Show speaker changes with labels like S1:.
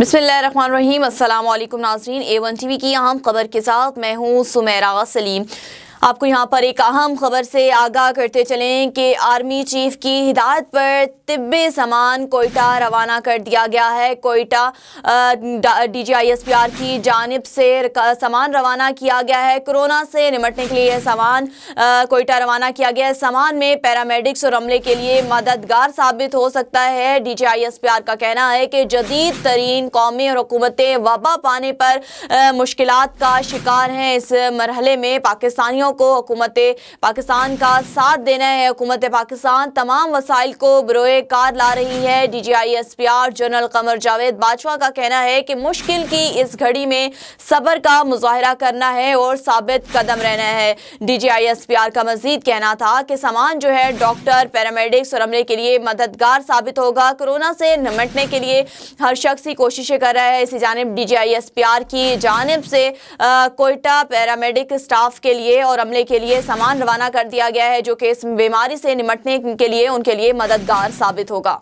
S1: बिस्मिल्लाहिर्रहमानिर्रहीम। अस्सलाम वालेकुम नाज़रीन, A1 टीवी की अहम खबर के साथ मैं हूँ सुमेरा सलीम। आपको यहाँ पर एक अहम खबर से आगाह करते चलें कि आर्मी चीफ की हिदायत पर तिब्बी सामान कोयटा रवाना कर दिया गया है। कोयटा DGISPR की जानिब से सामान रवाना किया गया है। कोरोना से निमटने के लिए यह सामान कोयटा रवाना किया गया है। सामान में पैरामेडिक्स और अमले के लिए मददगार साबित हो सकता है। DGISPR का कहना है कि जदीद तरीन कौमी और हुकूमतें वबा पाने पर मुश्किलात का शिकार हैं। इस मरहले में पाकिस्तानियों को हुकूमत पाकिस्तान का साथ देना है। हुकूमत पाकिस्तान तमाम वसाइल को बरोए कार ला रही है। DGISPR जनरल कमर जावेद बाजवा का कहना है कि मुश्किल की इस घड़ी में सब्र का मुजाहरा करना है और साबित कदम रहना है। DGISPR का मजीद कहना था कि सामान जो है डॉक्टर, पैरामेडिक्स और अमले के लिए मददगार साबित होगा। कोरोना से निमटने के लिए हर शख्स ही कोशिशें कर रहा है। इसी जानिब DGISPR की जानिब से कोयटा पैरामेडिक स्टाफ के लिए और अमले के लिए सामान रवाना कर दिया गया है, जो कि इस बीमारी से निमटने के लिए उनके लिए मददगार साबित होगा।